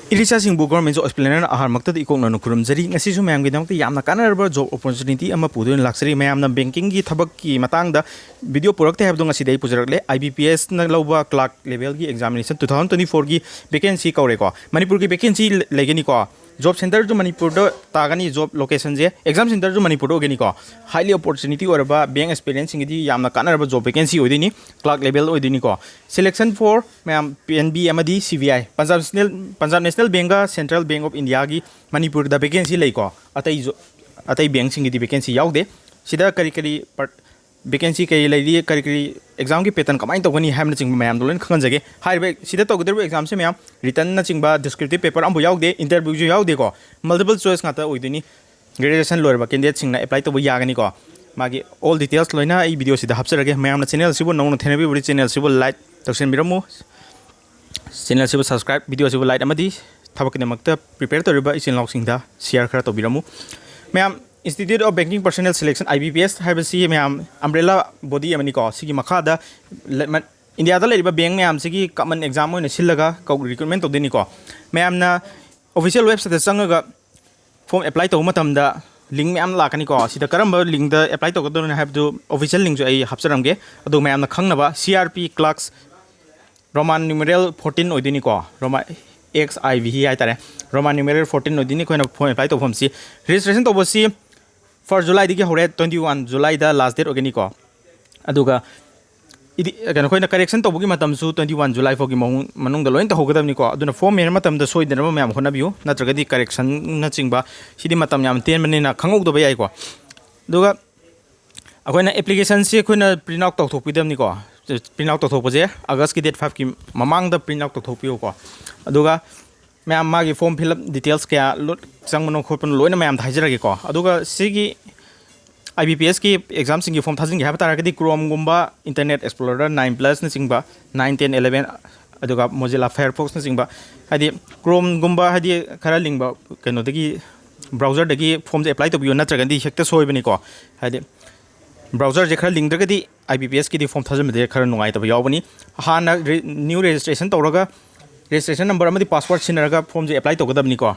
Iricha-singbu Govt Job Explainer ahar maktad ikokna nukurum jari ngasi su mayam gidamta yamna kanarba job opportunity ama pudun laksari mayamna banking gi thabak ki matangda video purakte habdo ngasi dai pujarakle IBPS na lawba clerk level gi examination 2024 gi vacancy kaure ko Manipur gi vacancy legeni ko job center jo Manipur do tagani job location je exam center jo Manipur do geni ko highly opportunity orba bank experience gi yamna kanarba job vacancy odini clerk level odini ko selection for mayam PNB amadi CVI Punjab National Bank Central Bank of India gi Manipur da vacancy lei ko atai bank sing gi vacancy yaude sida kari vacancy kai lei kari exam gi pattern kamai to gani hamna ching mayam dolen khangan jage haibe sida to gder exam se mayam written na chingba descriptive paper ambu yaude interview ju yaude ko multiple choice ngata oidini graduation lorba candidate sing na apply to yagani ko magi all details loina ei video sida hapsarage mayam na channel sibo nong thenebi buri channel sibo like toksen biramu channel sibo subscribe video sibo like amadi thabak namakta prepare to riba isin log singda share khara to biramu mayam Institute of Banking Personnel Selection IBPS habasi mayam umbrella body amani ko sigi makhada India da leiba bank mayam sigi common exam oina sillaga ko recruitment to deni ko mayam na official website sangaga form apply to matamda link mayam lakani ko sida karamba link da apply to godona have to official link jo ai hapsaramge adu mayam na khangnaba CRP clerks Roman numeral 14 odini ko Roma XIV hi tare Roman numeral 14 odini ko na form apply to form si registration to bosi 1 July digi hore 21 July da last date ogani ko aduga idi kana koina correction to bugi matam su 21 July fogi manung da loin ta hogadam ni ko aduna form mer matam da soidana mayam khona biu natraga di correction na chingba sidi matam yam ten manina khangok do bayai ko aduga akoina application se koina print out to thopidam ni ko print out to thopaje August ki date 5 ki mamang da print out to thopiu ko aduga mayam magi form fill up details kya lot changmano khopon loina mayam thajirage ko aduga sigi IBPS ki exam singi form thajing ha batara kadi Chrome gumba Internet Explorer 9 plus na singba 9 10 11 aduga Mozilla Firefox na singba hadi Chrome gumba hadi khara lingba kano dagi browser dagi form je apply to biyo natraga di hekta soibani ko hadi browser je khara link dagadi IBPS ki di form thajam de khara nungai to yawbani hana new registration tawraga registration number amadi password sinaraga form je apply to gadabni ko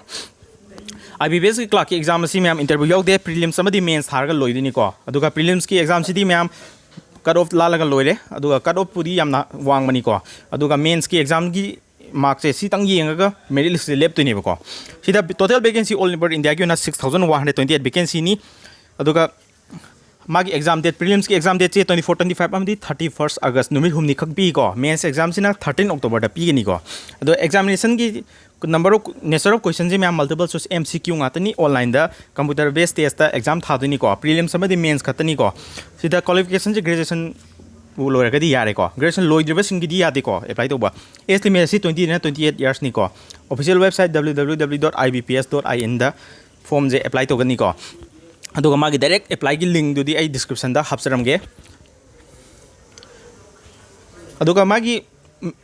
IBPS ki clerk exam si ma'am interview yaude prelims amadi mains tharga loidini ko aduga prelims ki exam si di ma'am cut off lalaga loire aduga cut off puri yamna wangmani ko aduga mains ki exam gi mark se si tang yengaga merit list lep to ni ko sida total vacancy all over India ki na 6128 vacancy ni aduga magi exam date prelims ki exam date 24 25 amdi 31st August numit humni khak pi ko mains exam sina 13 October da pi ni ko ado examination ki number of nature of questions me multiple choice MCQ ngatani online da computer based test da exam thaduni ko prelims amadi mains khatani ko sida qualification je graduation loira gadi yare ko graduation loidriba singi di yade ko apply to ba age limit si 20 na 28 years ni ko official website www.ibps.in da form je apply to gani ko aduga magi direct apply gi link du di ai description da hapsaramge aduga magi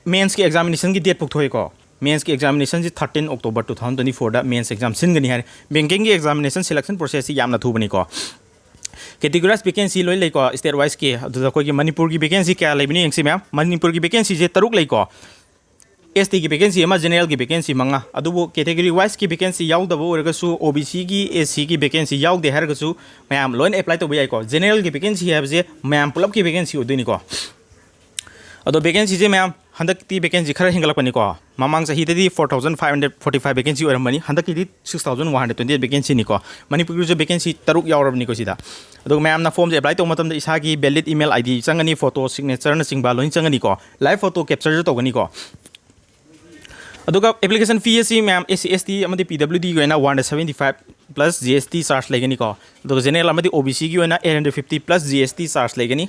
mains ki examination gi date puk thoi ko mains ki examination ji 13 October 2024 da mains exam singani hai banking ki examination selection process yamna thubani ko categorized vacancy loi lei ko state wise ki aduda koi ki Manipur ki vacancy kya leibni engsi ma'am Manipur ki vacancy je taruk lei ko ST ki vacancy ama general ki vacancy manga adubu category wise ki vacancy yaudaba orga su OBC ki SC ki vacancy yaude harga su ma'am loin apply to bayai ko general ki vacancy have je ma'am pulap ki vacancy odini ko ado vacancy je ma'am handak ti vacancy khara hingalapani ko mamang sahi di 4545 vacancy oramani handak ti 6128 vacancy ni ko Manipur je vacancy taruk yaurabni ko sida ado ma'am na form je apply to matam da isa gi valid email ID changani photo signature na singba loin changani ko live photo capture to gani ko aduga application fee si ma'am SC/ST amadi PWD gi na 175 plus GST charge legani ko aduga general amadi OBC gi na 850 plus GST charge legani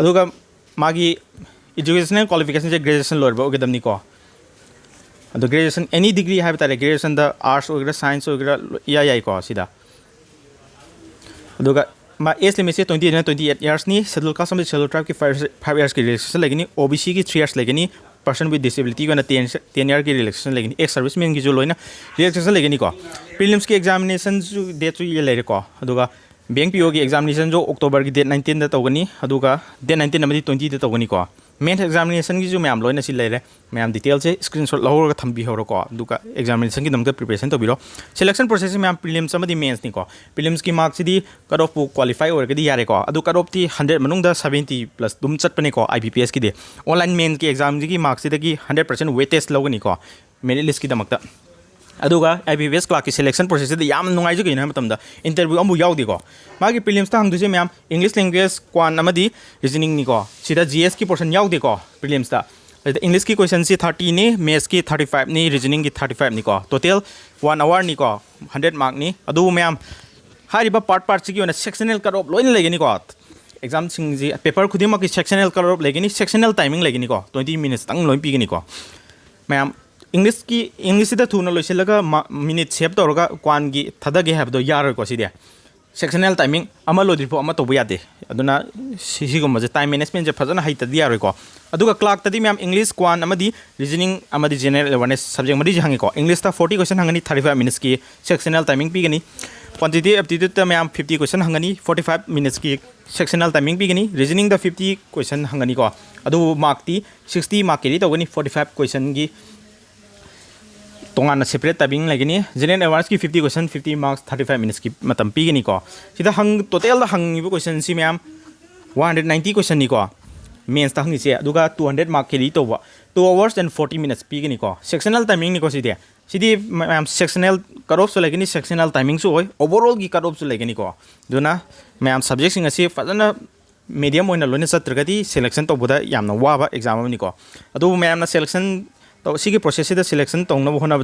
aduga magi educational qualification je graduation lorba ogedamni ko adu graduation any degree have tare graduation da arts ogira science ogira ya ko sida aduga ma age limit se 20 na 28 years ni schedule caste amadi schedule tribe ki 5 years ki relaxation legani OBC ki 3 years legani person with disability ko na 10 year ki relaxation legani ex serviceman ki jo loina relaxation legani ko prelims ki examination ju date ju ye lere ko aduga bank PO ki examination jo October ki date 19 da tawgani aduga date 19 amadi 20 da tawgani ko main examination की जो ma'am लोइना सी लेरे ma'am detail से screenshot लौरगा Thumby होरो को दुका examination की दमते preparation तो बिरो selection process में मैम प्रीलिम्स अमदी मेंस नि को प्रीलिम्स की मार्क्स दी कट ऑफ क्वालिफाई ओरगदी यारे को अदु कट ऑफ ती 100 मनुंग 70 प्लस दुम चटपने को IBPS की दे ऑनलाइन मेन की एग्जाम की मार्क्स दी 100% वेटेज लोगनी को मेरिट लिस्ट की दमकता अदुगा IBPS क्लार्क की सिलेक्शन प्रोसेस द याम नुंगाइजु गइना मतमदा इंटरव्यू अमु याउदिको मागी प्रीलिम्स ता हंगदुसे मैम इंग्लिश लैंग्वेज क्वान अमदी रीजनिंग निको सिदा GS की पोर्शन याउदिको प्रीलिम्स ता इंग्लिश की क्वेश्चन सी 30 नि मैथ्स की 35 नि रीजनिंग की 35 निको टोटल 1 आवर निको 100 मार्क नि अदु मैम हारिबा पार्ट की ओना सेक्शनल कट ऑफ लोइन लेगनिको एग्जाम सिंग जी पेपर खुदिमा की सेक्शनल कट ऑफ लेगनि सेक्शनल टाइमिंग लेगनिको 20 मिनट्स तंग लोइन पिगनिको मैम इंग्लिश से थूना लोइसिलगा मिनिट सेव तौरगा क्वान की थदगे है यारोको सिदे सेक्शनल टाइमिंग अमा लोदिफो अमा तोबो यादे अदुना सिसिगुमजे टाइम मैनेजमेंट जे फजना हाइतदि यारोको अदुगा क्लार्क तदि मैम इंग्लिश क्वान अमदी रीजनिंग अमदी जनरल अवेयरनेस सब्जेक्ट मदी हंगेको इंग्लिश ता 40 क्वेश्चन हंगनी 35 मिनट्स की सेक्शनल टाइमिंग पिगनी क्वांटिटी एप्टीट्यूड ता मैम 50 क्वेश्चन हंगनी 45 मिनट्स की सेक्शनल टाइमिंग पिगनी रीजनिंग दा 50 क्वेश्चन हंगनी को अदु मार्क ती 60 मार्क की तोगनी 45 क्वेश्चन की तोंगाना सेपरेट टाइमिंग लेगनी जनरल अवेयरनेस की 50 क्वेश्चन 50 मार्क्स 35 मिनट्स की मतम पीगनी को सिदा हंग टोटल हंगिबो क्वेश्चन सी मैम 190 क्वेश्चन नि को मेंस ता हंगिसे अदुगा 200 मार्क के तोबो 2 hours and 40 minutes पीगनी को सेक्शनल टाइमिंग नि को सिदी ma'am sectional cut of so लेगनी sectional timing so होय ओवरऑल की कट ऑफ सो लेगनी को दुना मैम सब्जेक्ट सिंग असी फजना मीडियम ओइना लोइना सत्रगदी सिलेक्शन तोबदा यामना वाबा एग्जाम नि को अदु मैम ना सिलेक्शन तो सी प्रोसेस से सिलेक्शन तौना होना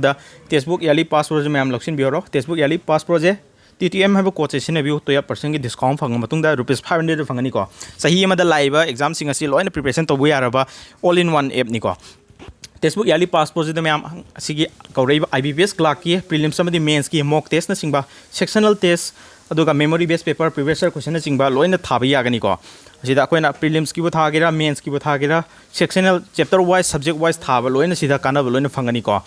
टेस्टबुक याली पास प्रो मैम लक्ष्य बिरो टेस्टबुक याली पास प्रो जे TTM है कोच से सिनेबियो 12% की डिस्काउंट फंग रुपीस 500 फंगनी को सही लाइव एग्जाम लोन प्रिपरेशन तब यारब ऑल इन वन एप निको टेस्टबुक याली पास प्रो से मैम कौरब IBPS क्लार्क की प्रीलिम्स मेंस की मॉक टेस्ट चिंब sectional test memory based paper previous question चिंब लोन थाब यागनी को अखोना प्रीलिम्स की थागेरा मेंस की थागेरा sectional chapter wise subject wise थाब लोन कानब लोन फंगनी को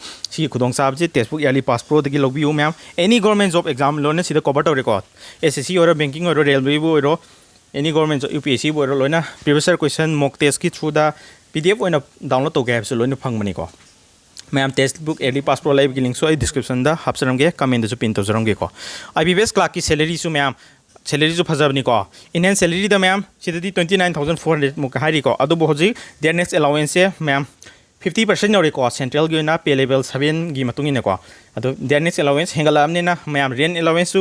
खुदचाबे टेस्टबुक याली पास प्रो लौबियो मैम एनी गवर्नमेंट जॉब एग्जाम लोन कवर तौरेको SSC और बैंकिंग और रेलवे और एनी गवर्नमेंट जॉब UPSC और लोन प्रीवियस क्वेश्चन मॉक टेस्ट की थ्रू PDF डाउनलोड तौगे है लोन फंगनी को मैम टेस्टबुक याली पास प्रो लाइव की लिंक डिस्क्रिप्शन हापसरगे कमेंट पिन तौजरगे को IBPS क्लार्क की सैलरी मैम सैलरी फजबनी को इन सैलरी मैम सिदी 29,400 मुक को अब हजिक देयर नेक्स्ट अलाउंस से मैम 50% यौरेको सेंट्रल की पे लेवल 7 की को देयर नेक्स्ट अलाउंस हेंगलामने मैम रेंट अलाउंस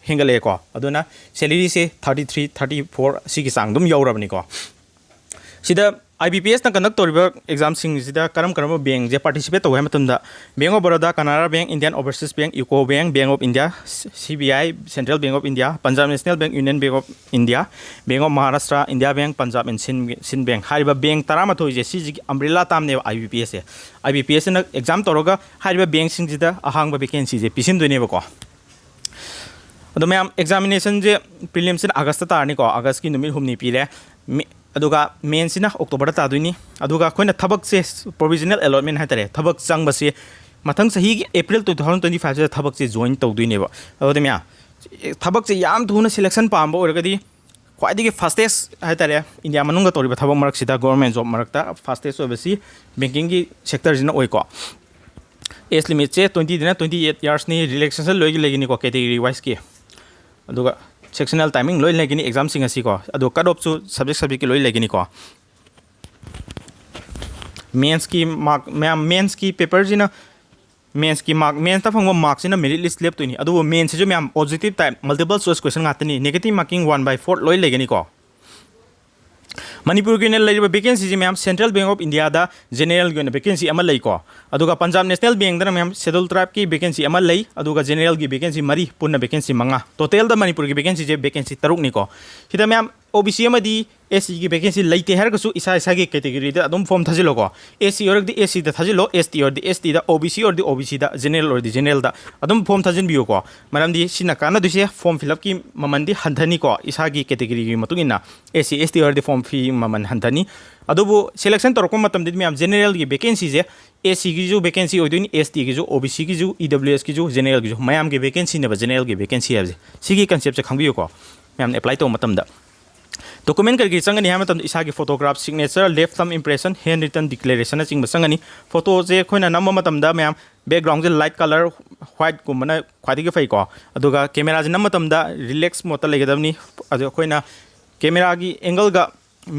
हेंगलेको अदुना सैलरी से 33-34 की चांग यौरबनी को IBPS ना कंडक्ट तौर एग्जाम करम बैंक जे पार्टिसिपेट तौर bank of Baroda Canara bank Indian overseas bank UCO bank bank of India CBI central bank of India Punjab national bank union bank of India bank of Maharashtra India bank Punjab and Sind bank हारिबा bank 13 से umbrella तामने IBPS से IBPS ना exam तौर bank अहांग vacancy से पीसीनेबको अदो मैम एग्जामिनेशन जे प्रीलिम्स अगस्त तारनी को अगस्त की नुमित हुमनी पीरे अदुगा मेंसिना अक्टोबर तादुनी अदुगा अखोइना थबक से प्रोविजनल अलॉटमेंट है थबक चंग से मथंग सही अप्रैल 2025 से थबक से जॉइन तौदुनेबा अदो मैम थबक से याम थुना सिलेक्शन पाम ओरगदी ख्वाइदगी फास्टेस्ट है इंडिया मनुंग तौरिबा थबक मरकसिदा गवर्नमेंट जॉब मरकता फास्टेस्ट ओबसी बैंकिंग की सेक्टर जिना ओइको एज लिमिट से 20 दिना 28 इयर्स नि रिलैक्सेशन लोइगी लेगिनी को कैटेगरी वाइज की अदुगा सेक्शनल टाइमिंग लोई लेगिनी एग्जाम को कट ऑफ सब्जेक्ट की लोई लेगिनी को मेंस की मार्क मैम मेंस की पेपर जिना मेंस की मार्क मेंस ता फंगो मार्क्स जिना मेरिट लिस्ट लेपतुनी अदु मेंस जो मैम objective type multiple choice question गातनी नेगेटिव मार्किंग 1/4 लोई लेगिनी को मणिपुर की वैकेंसी मैम central bank of India general की वैकेंसी लेको पंजाब नेशनल बैंक मैम शेड्यूल ट्राइब की वैकेंसी जनरल की वैकेंसी 3 पुनः वैकेंसी 5 टोटल मणिपुर की वैकेंसी वैकेंसी 3 मैम OBC SC की वैकेंसी लेते है इसा की कैटेगरी फॉर्म थजिलोको SC और SC थजिलो ST और ST OBC और OBC जनरल और जनरल फॉर्म थजिनबियोको मरमदी सिना कानदुसे फॉर्म फिलअप की ममनदी हंधनीको इसा की कैटेगरी की मतुंगिना SC ST और फॉर्म फी ममन हंधनी अदुबु सिलेक्शन तौरको मतमदि मैम जनरल की वैकेंसी से SC की जो वैकेंसी होइदुनी ST की जो OBC की जो EWS की जो जनरल की जो मैम की वैकेंसी ने जनरल की वैकेंसी है सिगी कंसेप्ट से खंबियोको मैम अप्लाई तो मतमदा document kari changani ha matam isa gi photograph signature left thumb impression hand written declaration na chingba changani photo je khoina namma matam da mayam background je light color white gumana khwadi gi fai ko aduga camera je namma matam da relax mode ta legadamni adu khoina camera gi angle ga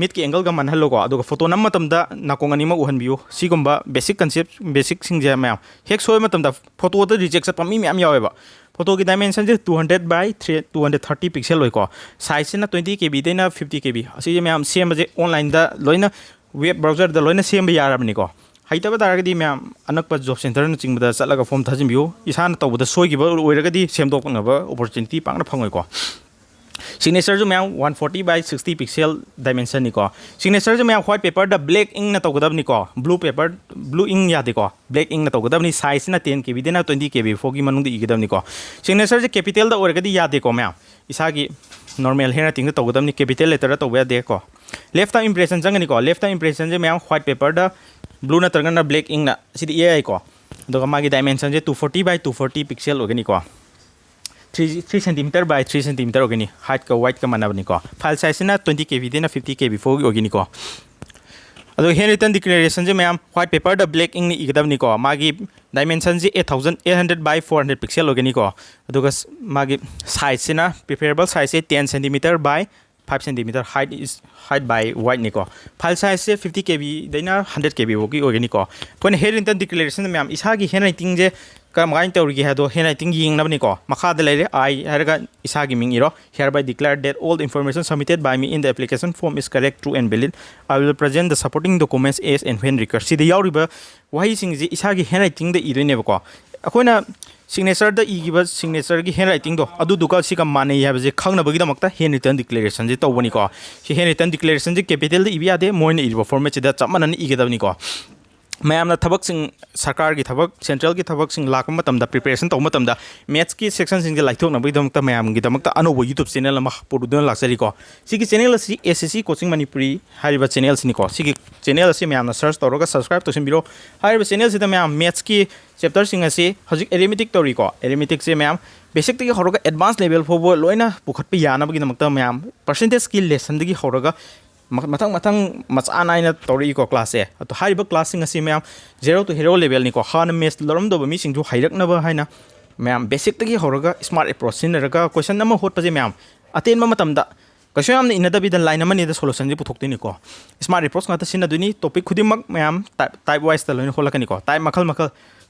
mid ki angle ga manhalo ko aduga photo nam matam da nakong ani ma uhan biu sigumba basic concept basic sing je mayam hek soi matam da photo da reject sa pami myam yawe ba photo ki dimension je 200 by 230 pixel loi ko size na 20 kb de na 50 kb asi je mayam sem je online da loina web browser da loina sem ba yarabni ko haitaba daragadi mayam anakpa job center na chingba da chalaga form thajim biu isana tawda soi gi ba oiragadi semdok na ba opportunity pangna phangoi ko signature jo mayam 140 by 60 pixel dimension ni ko signature jo mayam white paper da black ink na tawgadab ni ko blue paper blue ink ya de ko black ink na tawgadab ni size na 10 kb de na 20 kb fogi manung di igadab ni ko signature je capital da oragadi ya de ko mayam isagi normal hena ting da tawgadab ni capital letter da tawya de ko left time impression jangani ko left time impression je mayam white paper da blue na targana black ink na sidi ai ko doga magi dimension je 240 by 240 pixel organi ko 3 cm by 3 cm organi height ka white ka manabni ko file size na 20 kb de na 50 kb fogi organi ko ado hand written declaration je mayam white paper da black ink ni igadabni ko magi dimension je 8800 by 400 pixel organi ko aduga magi size na preferable size 10 cm by 5 cm height by white ni ko file size 50 kb de na 100 kb fogi organi ko kon hand written declaration mayam isagi handwriting je kam gain tawrigi hado handwriting ying nabni ko makhada lere I haraga isagi ming iro hereby declare that all the information submitted by me in the application form is correct, true and valid. I will present the supporting documents as and when required. Si the yauriba wahi sing ji isagi handwriting the iro ne ko akoina signature da igiba signature gi handwriting do adu duka si kam mane ya je khangna bagi da makta handwritten declaration je tawbani ko si handwritten declaration je capital da ibi ade moine iro format da chapmanan igedabni ko mayamna thabak sing sarkar gi thabak central gi thabak sing lakam matam da preparation taw matam da maths ki section sing je laithok na bidam ta mayam gi damak ta anobo youtube channel ma podudon laksari ko sigi channel si ssc coaching manipuri hariba channel sini ko sigi channel si mayamna search tawraga subscribe to simbiro hariba channel si da mayam maths ki chapter sing ase hojik arithmetic tori ko arithmetic se mayam basic tagi horaga advanced level fobo loina pukhat pe yana bagi damak ta mayam percentage skill lesson dagi horaga mathang machana ina tori ko class e to hariba class sing asi mayam 0 to hero level ni ko han mes lorom do mi sing ju hairak na ba haina mayam basic tagi horaga smart approach sin raga question nama hot paje mayam aten ma matam da question am ina da bidan line amani da solution ji puthok ni ko smart approach ngata sin aduni topic khudimak mayam type wise ta loin holakani ko type makal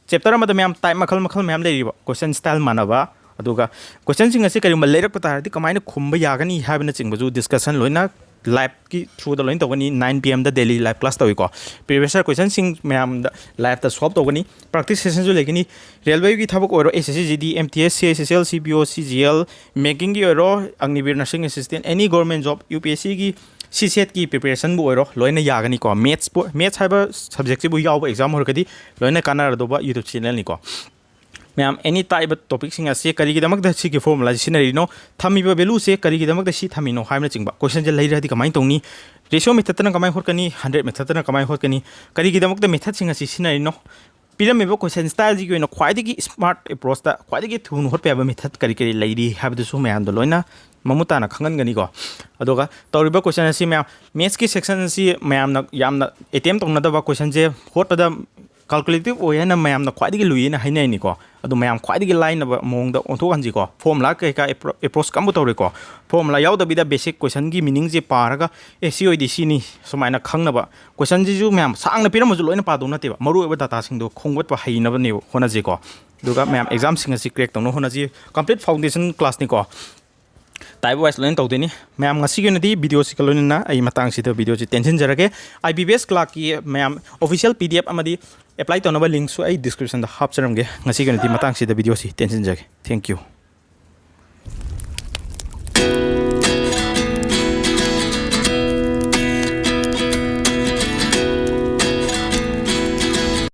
chapter am da mayam type makal mayam le riba question style manaba aduga question sing asi kari ma lerak pata hardi kamaina khumba yagani habina chingbu discussion loina live ki through the line tawani 9 pm da daily live class tawi ko previous question sing mayam da live ta swap tawani practice session jo legini railway ki thabak oro ssc gd mts cssl cbo cgl making ki oro agnibir nursing assistant any government job upsc ki cset ki preparation bu oro loina yagani ko maths haba subject bu yaw exam horkadi loina kanar do ba youtube channel ni ko mayam any type of topic sing ase kari gi damak da si ki formula sinari no thami ba value se kari gi damak da si thami no haimna chingba question je leira di kamai tongni ratio method na kamai horkani 100 method na kamai horkani kari gi damak da method sing ase sinari no piram ebo question style ji gi no khwai gi smart approach da khwai gi thun hot pe ba method kari leiri habdu su mayam do loina mamuta na khangan gani ko adoga tawriba question ase mayam maths ki section si mayam na yamna attempt tongna da ba question je hot pada calculative oyana mayam na khwai gi luina hainai ni ko adu mayam khwai gi line ba mong da onthok hanji ko formula ka approach kam tawre ko formula yaw da bida basic question gi meaning je paraga coid ni sumaina khangna ba question ji ju mayam sang na piram ju loina pa do na te ba maru ba data sing do khongwat pa haina ba ne hona je ko duga mayam exam sing asi crack tawno hona ji complete foundation class ni ko type wise learn tawdeni mayam ngasi gi nadi video sikalon na ai matang si da video ji tension jarage IBPS CLERK ki mayam official pdf amadi apply to na ba link so ai description da hap charam ge ngasi gi nadi matang si da video si tension jage thank you